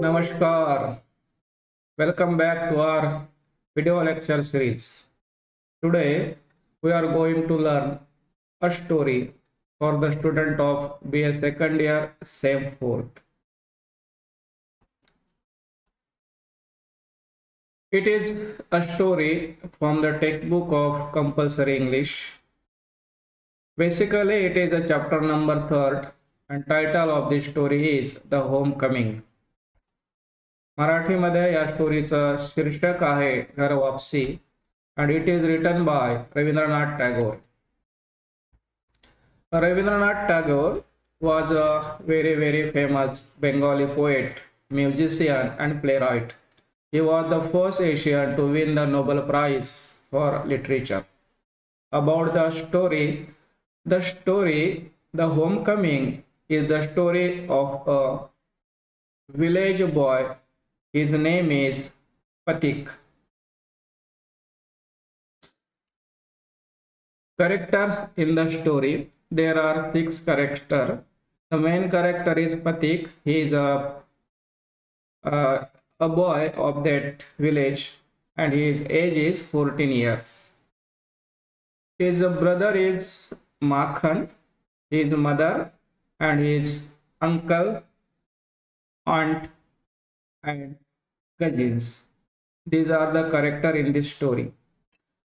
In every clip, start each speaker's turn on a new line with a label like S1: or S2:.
S1: Namaskar. Welcome back to our video lecture series. Today we are going to learn a story for the student of BA second year, same fourth. It is a story from the textbook of compulsory English. Basically, it is a chapter number 3rd and title of the story is The Homecoming. मराठीमध्ये या स्टोरीचं शीर्षक आहे घर वापसी and it is written by Rabindranath Tagore. Rabindranath Tagore was a very famous Bengali poet, musician and playwright. He was the first Asian to win the Nobel Prize for Literature. About the story, The Homecoming is the story of a village boy. His name is Patik. Character in the story, there are 6 characters. The main character is Patik. He is a boy of that village and his age is 14 years. His brother is Makhan, his mother and his uncle, aunt and cousins. These are the character in this story.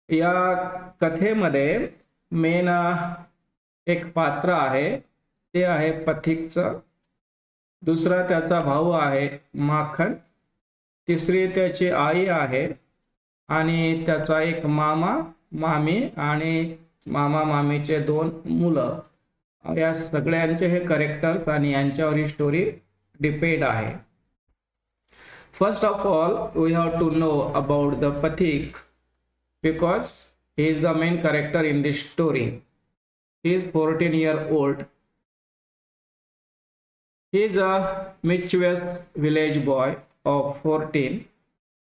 S1: या कथेमध्ये main एक पात्र आहे, ते आहे पथिकचं. दुसरा त्याचा भाऊ आहे माखन. तिसरी त्याची आई आहे आणि त्याचा एक मामा मामी आणि मामा मामीचे 2 मुलं. या सगळ्यांचे हे कॅरेक्टर्स आणि यांच्यावर ही स्टोरी डिपेंड आहे. First of all, we have to know about the Pathik because he is the main character in this story. He is 14-year-old. He is a mischievous village boy of 14.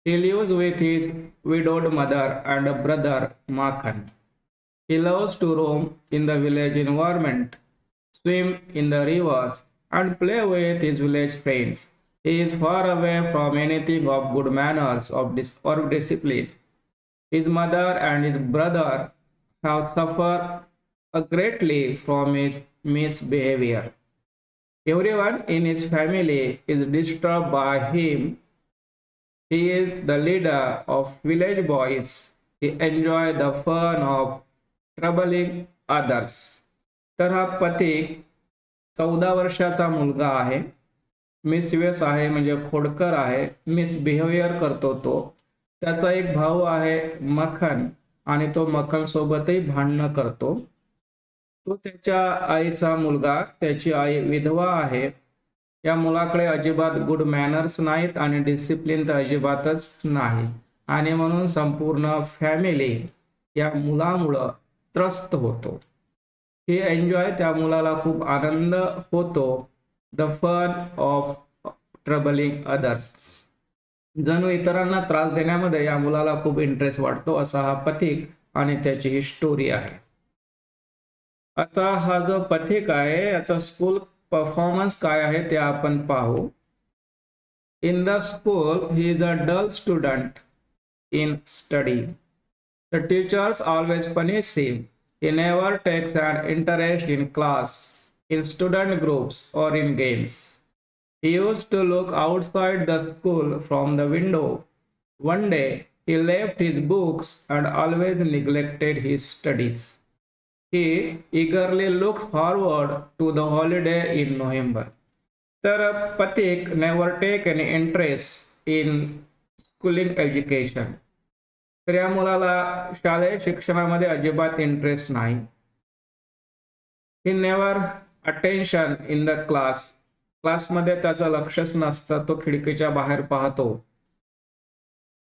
S1: He lives with his widowed mother and a brother Makhan. He loves to roam in the village environment, swim in the rivers and play with his village friends. He is far away from anything of good manners or discipline. His mother and his brother have suffered greatly from his misbehavior. Everyone in his family is disturbed by him. He is the leader of village boys. He enjoys the fun of troubling others. तर हा पथिक 14 वर्षाचा मुलगा आहे. मिसवेस आहे म्हणजे खोडकर आहे, मिसबिहेवियर करतो तो. त्याचा एक भाऊ आहे मखन आणि तो मखन सोबतही भांडणं करतो. तो त्याच्या आईचा मुलगा, त्याची आई विधवा आहे. या मुलाकडे अजिबात गुड मॅनर्स नाहीत आणि डिसिप्लिन तर अजिबातच नाही आणि म्हणून संपूर्ण फॅमिली या मुलामुळे त्रस्त होतो. ही एन्जॉय, त्या मुलाला खूप आनंद होतो. The fun of troubling others, जणू इतरांना त्रास देण्यामध्ये या मुलाला खूप इंटरेस्ट वाटतो. असा हा पथिक आणि त्याची ही स्टोरी आहे. आता हा जो पथिक आहे याचा स्कूल परफॉर्मन्स काय आहे ते आपण पाहू. In the school he is a dull student in study. The teachers always punish him. He never takes an interest in class, in student groups or in games. He used to look outside the school from the window. One day, he left his books and always neglected his studies. He eagerly looked forward to the holiday in November. तर पथिक never take any interest in schooling education. तर या मुलाला शालेय शिक्षणामध्ये अजिबात interest नाही. He never attention in the क्लासमध्ये त्याचं लक्षच नसतं. तो खिडकीच्या बाहेर पाहतो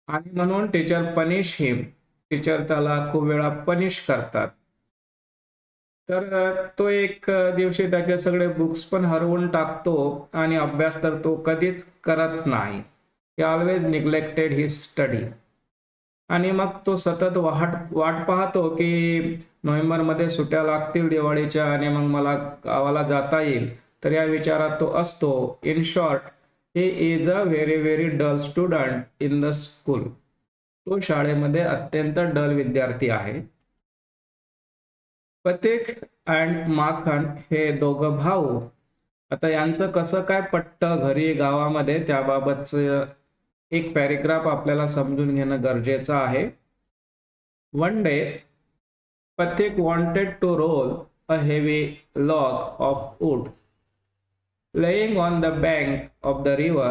S1: आणि म्हणून टीचर पनिश हिम. टीचर त्याला खूप वेळा पनिश करतात. तर तो एक दिवशी त्याचे सगळे बुक्स पण हरवून टाकतो आणि अभ्यास तर तो कधीच करत नाही. ही ऑलवेज निग्लेक्टेड हिज स्टडी. आणि मग तो सतत वाट पाहतो की नोव्हेंबरमध्ये सुट्ट्या लागतील दिवाळीच्या आणि मग मला गावाला जाता येईल. तर या विचारात तो असतो. In short, he is a very dull student in the school. तो शाळेमध्ये अत्यंत डल विद्यार्थी आहे. पथिक अँड माखन हे दोघं भाऊ. आता यांचं कसं काय पटतं घरी गावामध्ये त्याबाबतचं एक पॅरेग्राफ आपल्याला समजून घेणं गरजेचं आहे. वन डे पथिक wanted to roll a heavy log of wood. Laying on the bank of the river,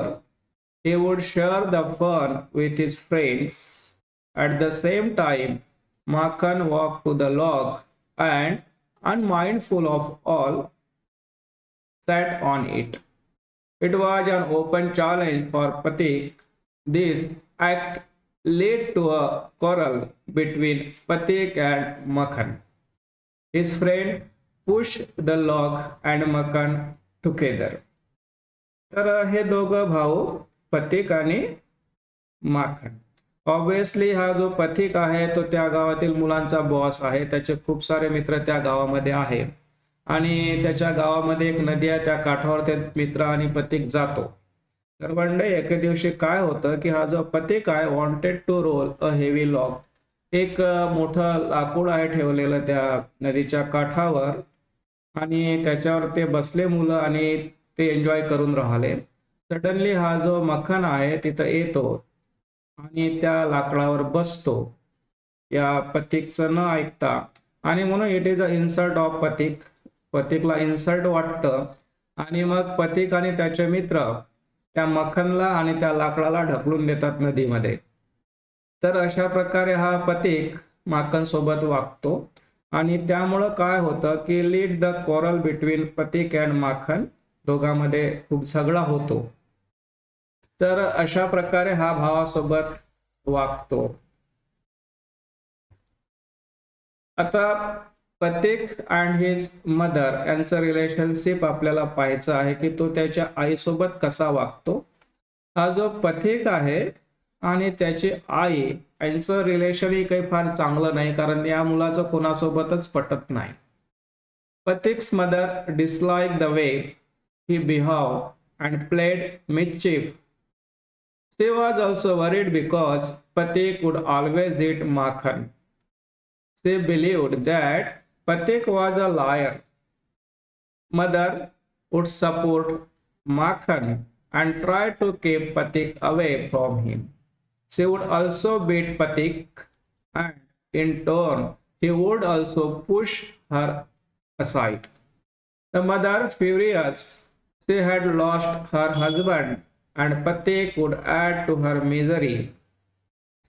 S1: he would share the fun with his friends. At the same time, Makhan walked to the log and, unmindful of all, sat on it. It was an open challenge for Pathik. This act led to a quarrel between Pathik and Makhan. His friend pushed the log and Makhan together. तर हे दोघं भाऊ पथिक आणि माखन. Obviously हा जो पथिक आहे तो त्या गावातील मुलांचा बॉस आहे. त्याचे खूप सारे मित्र त्या गावामध्ये आहेत आणि त्याच्या गावामध्ये एक नदी आहे, त्या काठावर ते मित्र आणि पथिक जातो. तर वन डे एके दिवशी काय होतं की हा जो पथिक आहे wanted to roll a heavy log. एक मोठं लाकूड आहे ठेवलेलं त्या नदीच्या काठावर आणि त्याच्यावर ते बसले मुलं आणि ते एन्जॉय करून राहिले. सडनली हा जो मखन आहे तिथं येतो आणि त्या लाकडावर बसतो या पथिकचं न ऐकता. आणि म्हणून it is a insult of पथिक. पथिकला इन्सल्ट वाटतं आणि मग पथिक आणि त्याचे मित्र त्या मखनला आणि त्या लाकडाला ढकलून देतात नदीमध्ये. तर अशा प्रकारे हा पथिक माखन सोबत वागतो आणि त्यामुळं काय होतं की लीड द क्वारल बिटवीन पथिक अँड माखन. दोघांमध्ये खूप झगडा होतो. तर अशा प्रकारे हा भावासोबत वागतो. आता पथिक अँड हिज मदर यांचं रिलेशनशिप आपल्याला पाहायचं आहे की तो त्याच्या आईसोबत कसा वागतो. हा जो पथिक आहे आणि त्याची आई यांचं रिलेशनही काही फार चांगलं नाही, कारण या मुलाचं कोणासोबतच पटत नाही. पथिक्स mother dislike the way he behaved and played mischief. She was also worried because Pathik would always eat Makhan. She believed that Pathik was a liar. Mother would support Makhan and try to keep Pathik away from him. She would also beat Pathik and in turn he would also push her aside. The mother, furious, she had lost her husband and Pathik would add to her misery.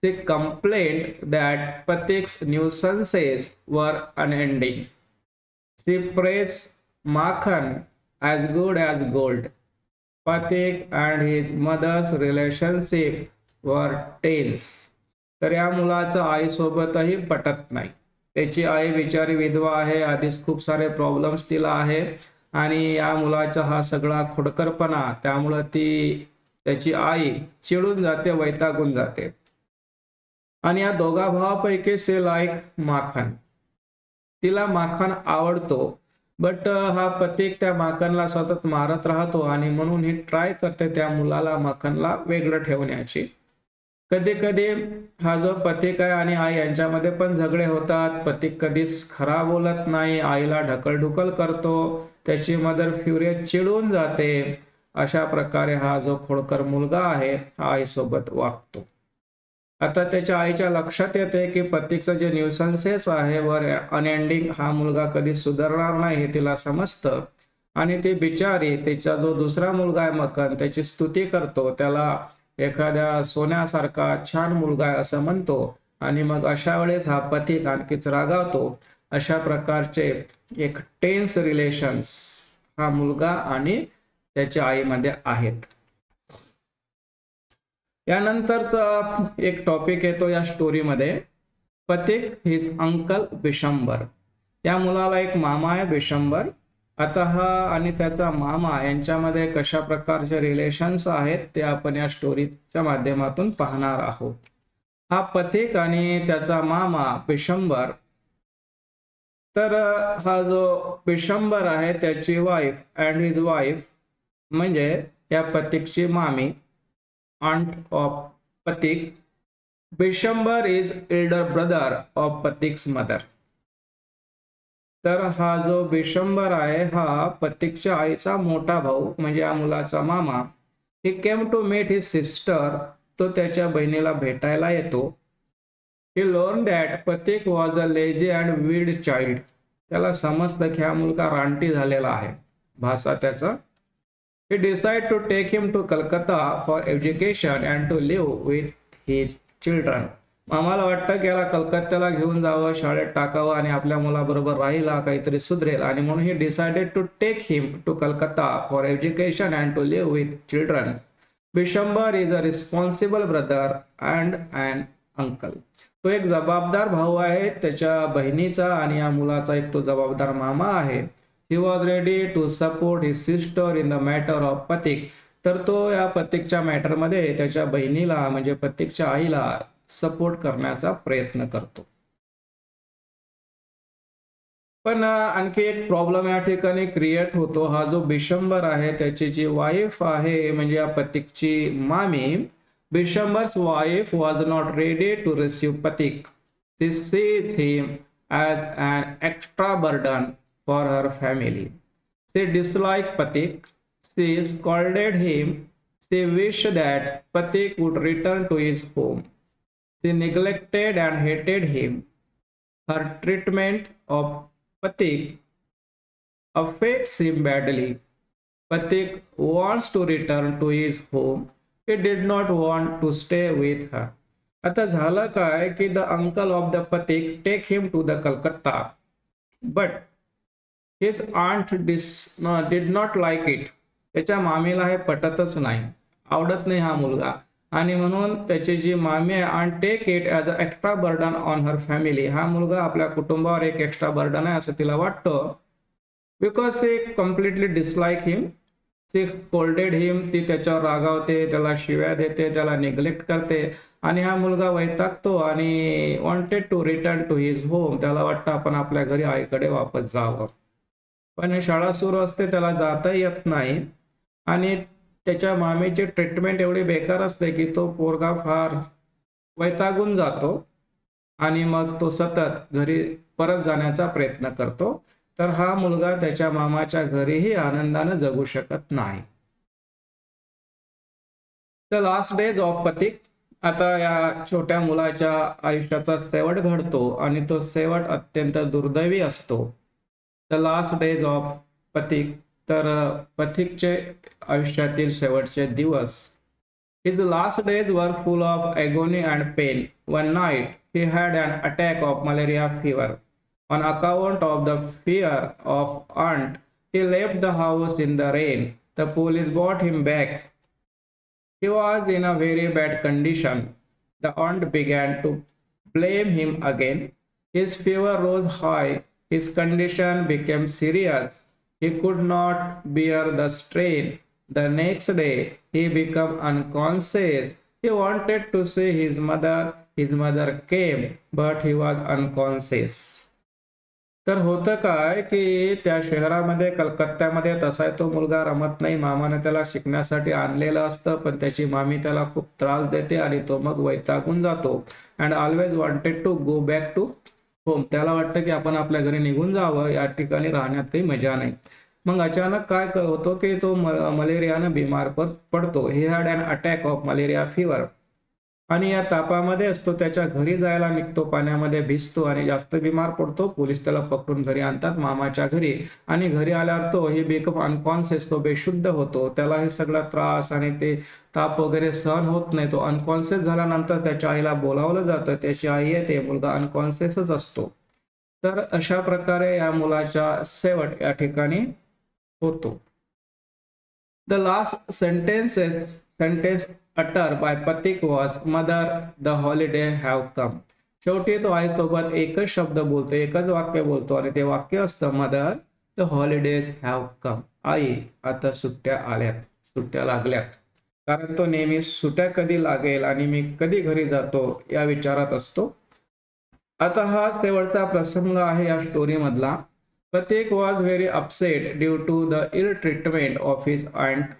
S1: She complained that Pathik's nuisances were unending. She praised Makhan as good as gold. Pathik and his mother's relationship were tense. तर या मुलाचं आईसोबतही पटत नाही. त्याची आई बिचारी विधवा आहे, आधीच खूप सारे प्रॉब्लेम्स तिला आहे आणि या मुलाचा हा सगळा खोडकरपणा, त्यामुळे ती त्याची आई चिडून जाते, वैतागून जाते. आणि या दोघा भावापैकी से लाईक माखन. तिला माखन आवडतो, बट हा पथिक त्या माखनला सतत मारत राहतो आणि म्हणून ही ट्राय करते त्या मुलाला, माखनला वेगळं ठेवण्याची. कधी कधी हा जो पथिक आहे आणि आई यांच्यामध्ये पण झगडे होतात. पथिक कधीच खरा बोलत नाही, आईला ढकलढुकल करतो, त्याची मदर फ्युरियस चिडून जाते. अशा प्रकारे हा जो खोडकर मुलगा आहे हा आईसोबत वागतो. आता त्याच्या आईच्या लक्षात येते की पथिकचं जे न्यूसन्सेस आहे वर अनएंडिंग, हा मुलगा कधी सुधारणार नाही हे तिला समजतं आणि ती बिचारी तिचा जो दुसरा मुलगा आहे मखन त्याची स्तुती करतो, त्याला एखाद्या सोन्यासारखा छान मुलगा आहे असं म्हणतो आणि मग अशा वेळेस हा पथिक आणखीच रागावतो. अशा प्रकारचे एक टेन्स रिलेशन्स हा मुलगा आणि त्याच्या आईमध्ये आहेत. यानंतरचा एक टॉपिक येतो या स्टोरीमध्ये, पथिक हिज अंकल बिशंबर. या मुलाला एक मामा आहे बिशंबर. आता हा आणि त्याचा मामा यांच्यामध्ये कशा प्रकारचे रिलेशन्स आहेत ते आपण या स्टोरीच्या माध्यमातून पाहणार आहोत. हा पथिक आणि त्याचा मामा बिशंबर. तर हा जो बिशंबर आहे त्याची वाईफ अँड हिज वाईफ म्हणजे या पथिकची मामी, aunt of Patik. Bishambar is elder brother of Patik's mother. तर हा जो बिशंबर आहे हा पथिकच्या आईचा मोठा भाऊ म्हणजे या मुलाचा मामा. He came to meet his sister. तो त्याच्या बहिणीला भेटायला येतो. He learned that Patik was a lazy and weird child. त्याला समजतं की हा मुलगा रानटी झालेला आहे, भाषा त्याचा. He decided to take him to Calcutta for education and to live with his children. आम्हाला वाटतं की याला कलकत्त्याला घेऊन जावं, शाळेत टाकावं आणि आपल्या मुलाबरोबर राहिला काहीतरी सुधरेल, आणि म्हणून he decided to take him to Calcutta for education and to live with children. Bishambar is a responsible brother and an uncle. तो एक जबाबदार भाऊ आहे त्याच्या बहिणीचा आणि या मुलाचा एक तो जबाबदार मामा आहे. He was ready to support his sister in the matter of Patik. तर तो या पथिकच्या मॅटर मध्ये त्याच्या बहिणीला म्हणजे पथिकच्या आईला सपोर्ट करण्याचा प्रयत्न करतो. पण आणखी एक प्रॉब्लेम या ठिकाणी क्रिएट होतो. हा जो बिशंबर आहे त्याची जी वाईफ आहे म्हणजे या पथिकची मामी, Bishambar's wife was not ready to receive Patik. She sees him as an extra burden for her family. She disliked Patik. She scolded him. She wished that Patik would return to his home. She neglected and hated him. Her treatment of Patik affects him badly. Patik wants to return to his home. He did not want to stay with her. आता झालं काय की the uncle of the Patik take him to the Calcutta, but his aunt did not like it. त्याच्या मामीला हे पटतच नाही, आवडत नाही हा मुलगा, आणि म्हणून त्याची जी मामी आहे aunt take it as an extra burden on her family. हा मुलगा आपल्या कुटुंबावर एक एक्स्ट्रा बर्डन आहे असं तिला वाटतं. Because she completely dislike him. She scolded him. ती त्याच्यावर रागावते, त्याला शिव्या देते, त्याला निग्लेक्ट करते, आणि हा मुलगा वैतागतो आणि wanted to return to his home. त्याला वाटतं आपण आपल्या घरी आईकडे वापस जावं, पण शाळा सुरू असते, त्याला जाता येत नाही, आणि त्याच्या मामीची ट्रीटमेंट एवढी बेकार असते की तो पोरगा फार वैतागून जातो आणि मग तो सतत घरी परत जाण्याचा प्रयत्न करतो. तर हा मुलगा त्याच्या मामाच्या घरीही आनंदाने जगू शकत नाही. द लास्ट डेज ऑफ पथिक. आता या छोट्या मुलाच्या आयुष्याचा शेवट घडतो आणि तो शेवट अत्यंत दुर्दैवी असतो. द लास्ट डेज ऑफ पथिक. तर पथिकचे आयुष्यातील शेवटचे दिवस. His last days were full of agony and pain. One night he had an attack of malaria fever. On account of the fear of aunt, he left the house in the rain. The police brought him back. He was in a very bad condition. The aunt began to blame him again. His fever rose high. His condition became serious. He could not bear the strain. The next day, he became unconscious. He wanted to see his mother. His mother came, but he was unconscious. तर होतं काय की त्या शहरामध्ये कलकत्त्यामध्ये तसा तो मुलगा रमत नाही. मामाने त्याला शिकण्यासाठी आणलेलं असतं, पण त्याची मामी त्याला खूप त्रास देते आणि तो मग वैतागून जातो. And always wanted to go back to home. त्याला वाटतं की आपण आपल्या घरी निघून जावं, या ठिकाणी राहण्यात काही मजा नाही. मग अचानक काय होतो की तो मलेरियानं बिमार पडतो. He had an attack of malaria fever. आणि या तापामध्ये असतो, त्याच्या घरी जायला निघतो, पाण्यामध्ये भिजतो आणि जास्त बिमार पडतो. पोलीस त्याला पकडून घरी आणतात मामाच्या घरी, आणि घरी आल्यावर तो ही बिकम अनकॉन्शियस, तो बेशुद्ध होतो. त्याला हे सगळा त्रास आणि ते ताप वगैरे सहन होत नाही. तो अनकॉन्शियस झाल्यानंतर त्याच्या आईला बोलावलं जातं. त्याची आई येते, मुलगा अनकॉन्शियसच असतो. तर अशा प्रकारे या मुलाचा शेवट या ठिकाणी होतो. The last sentence utter by Patik was, Mother, the holiday have come. शेवटी तो आईसोबत एकच शब्द बोलतो, एकच वाक्य बोलतो, आणि ते वाक्य असतं mother the holidays have come. आई, आता सुट्ट्या आल्यात, सुट्ट्या लागल्यात. कारण तो नेहमी सुट्ट्या कधी लागेल आणि मी कधी घरी जातो या विचारात असतो. आता हा शेवटचा प्रसंग आहे या स्टोरी मधला. Patik was very upset due to the ill treatment of his aunt.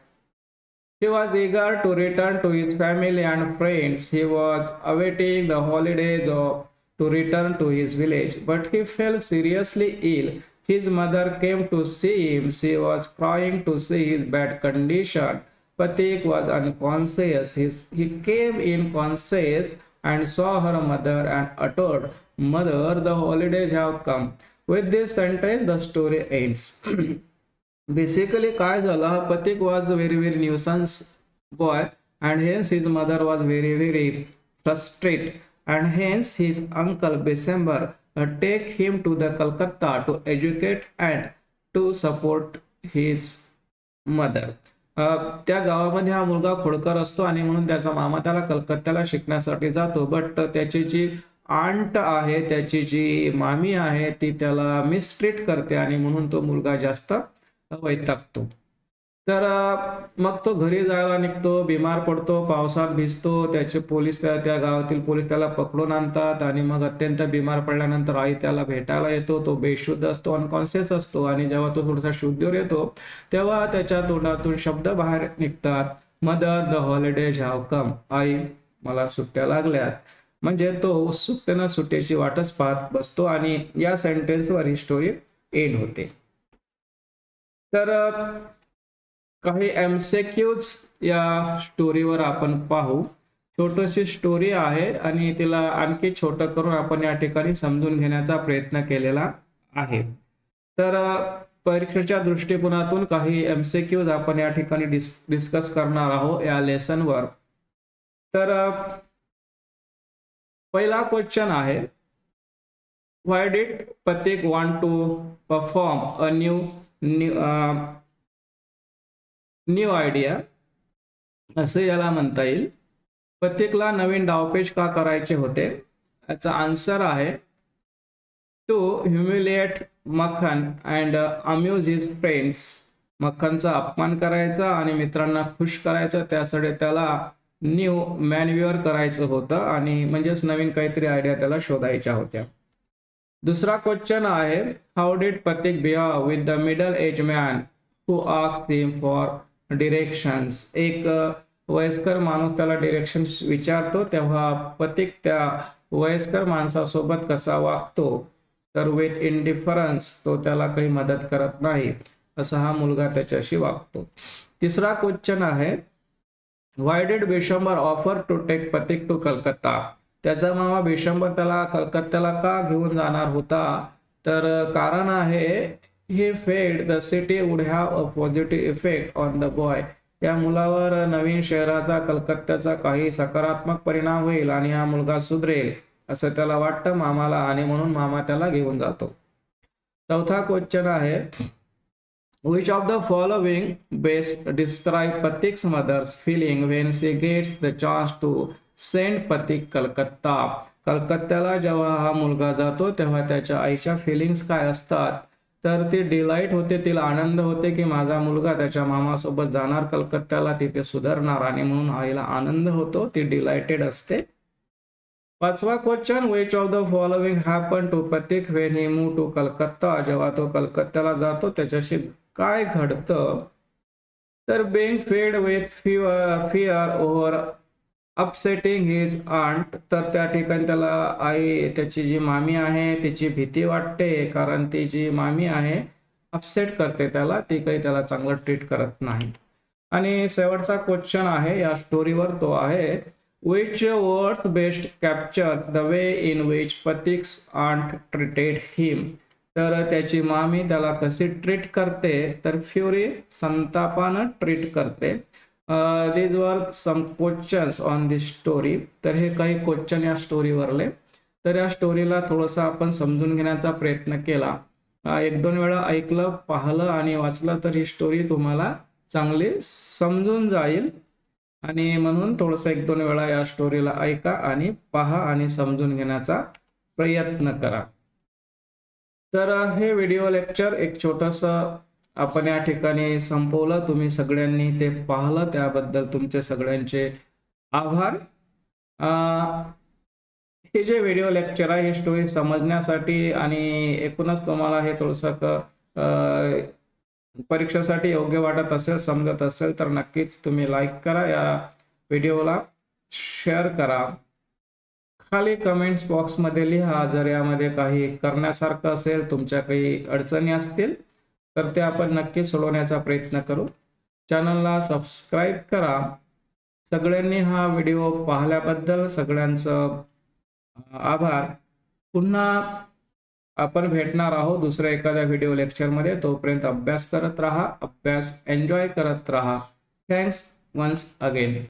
S1: He was eager to return to his family and friends. He was awaiting the holidays to return to his village, but he fell seriously ill. His mother came to see him. She was crying to see his bad condition. Patik was unconscious. He came in conscious and saw her mother and uttered, "Mother, the holidays have come." With this sentence, the story ends. Basically काय झालं, हा पथिक was very nuisance boy and hence his mother was very frustrated and hence his uncle December take him to the Calcutta to educate and to support his mother. त्या गावामध्ये हा मुलगा खोडकर असतो आणि म्हणून त्याचा मामा त्याला कलकत्त्याला शिकण्यासाठी जातो, बट त्याची जी आंट आहे, त्याची जी मामी आहे, ती त्याला मिसट्रीट करते आणि म्हणून तो मुलगा जास्त वैतागतो. तर मग तो घरी जायला निघतो, बिमार पडतो, पावसात भिजतो, त्याचे पोलीस त्या गावातील पोलीस त्याला पकडून आणतात आणि मग अत्यंत बिमार पडल्यानंतर आई त्याला भेटायला येतो. तो बेशुद्ध असतो, अनकॉन्शियस असतो आणि जेव्हा तो थोडासा शुद्धीवर येतो तेव्हा त्याच्या तोंडातून शब्द बाहेर निघतात, "mother, the holidays have come." आई, मला सुट्ट्या लागल्यात. म्हणजे तो उत्सुकतेनं सुट्टीची वाटच पाहत बसतो आणि या सेंटेन्सवर ही स्टोरी एंड होते. तर काही MCQs या स्टोरीवर आपण पाहू. छोटीशी स्टोरी आहे आणि तिला आणखी छोटं करून आपण या ठिकाणी समजून घेण्याचा प्रयत्न केलेला आहे. तर परीक्षेच्या दृष्टिकोनातून काही MCQs आपण या ठिकाणी डिस्कस करणार आहोत या लेसनवर. तर पहिला क्वेश्चन आहे, why did Pathik want to perform a new idea, असे याला म्हणता येईल. पथिकला नवीन डावपेच का करायचे होते? याचा आन्सर आहे, टू ह्युमिलिएट मक्खन अँड अम्यूज हिज फ्रेंड्स. मक्खनचा अपमान करायचा आणि मित्रांना खुश करायचं, त्यासाठी त्याला न्यू मॅन्युअर करायचं होतं आणि म्हणजेच नवीन काहीतरी आयडिया त्याला शोधायच्या होत्या. दुसरा क्वेश्चन आहे, how did Pathik behave with the middle age man who asked him for directions. एक वयस्कर माणूस त्याला डिरेक्शन्स विचारतो तेव्हा पथिक त्या वयस्कर माणसासोबत कसा वागतो? तर विथ इंडिफरन्स, तो त्याला काही मदत करत नाही, असा हा मुलगा त्याच्याशी वागतो. तिसरा क्वेश्चन आहे, why did Bishambar offer to take Pathik to Calcutta. त्याचा मामा बिशंबर त्याला कलकत्त्याला का घेऊन जाणार होता? तर कारण आहे, he feared the city would have a positive effect on the boy. या मुलावर नवीन शहराचा, कलकत्त्याचा काही सकारात्मक परिणाम होईल आणि हा मुलगा सुधरेल असं त्याला वाटतं मामाला आणि म्हणून मामा त्याला घेऊन जातो. चौथा क्वेश्चन आहे, which of the following best describe Pathik's mother's feeling when she gets the chance to send Pathik Calcutta. कलकत्त्याला जेव्हा हा मुलगा जातो तेव्हा त्याच्या आईच्या फिलिंग्स काय असतात? तर ती डिलाईट होते, तिला आनंद होते की माझा मुलगा त्याच्या मामासोबत जाणार कलकत्त्याला, तिथे सुधारणार आणि म्हणून आईला आनंद होतो, ती डिलाइटेड असते. पाचवा question, which of the following happened to Pathik when he moved to Calcutta. जेव्हा तो कलकत्त्याला जातो त्याच्याशी काय घडतं? तर being filled with fear over upsetting his aunt. तर त्या ठिकाणी त्याला आई, त्याची जी मामी आहे तिची भीती वाटते कारण ती जी मामी आहे अपसेट करते त्याला, ती काही त्याला चांगलं ट्रीट करत नाही. आणि शेवटचा क्वेश्चन आहे या स्टोरीवर, तो आहे, which words best captures the way in which Pathik's aunt treated him. तर त्याची मामी त्याला कशी ट्रीट करते? तर फ्युरी, संतापानं ट्रीट करते. these were some questions on this story. तर हे काही क्वेश्चन या स्टोरीवरले. तर या स्टोरीला थोडंसं आपण समजून घेण्याचा प्रयत्न केला. एक दोन वेळा ऐकलं, पाहिलं आणि वाचलं तर ही स्टोरी तुम्हाला चांगली समजून जाईल आणि म्हणून थोडंसं एक दोन वेळा या स्टोरीला ऐका आणि पहा आणि समजून घेण्याचा प्रयत्न करा. तर हे व्हिडिओ लेक्चर एक छोटंसं आपण या ठिकाणी संपवलं. तुम्ही सगळ्यांनी ते पाहिलं त्याबद्दल तुमचे सगळ्यांचे आभार. हे जे व्हिडिओ लेक्चर आहे ही स्टोरी समजण्यासाठी आणि एकूणच तुम्हाला हे थोडंसं परीक्षेसाठी योग्य वाटत असेल, समजत असेल तर नक्कीच तुम्ही लाईक करा, या व्हिडिओला शेअर करा. खाली कमेंट्स बॉक्समध्ये लिहा जर यामध्ये काही करण्यासारखं असेल, तुमच्या काही अडचणी असतील तर ते आपण नक्की सोडवण्याचा प्रयत्न करू. चॅनलला सबस्क्राईब करा. सगळ्यांनी हा व्हिडिओ पाहिल्याबद्दल सगळ्यांचं आभार. पुन्हा आपण भेटणार आहोत दुसऱ्या एखाद्या व्हिडिओ लेक्चरमध्ये. तोपर्यंत अभ्यास करत राहा, अभ्यास एन्जॉय करत राहा. Thanks once again.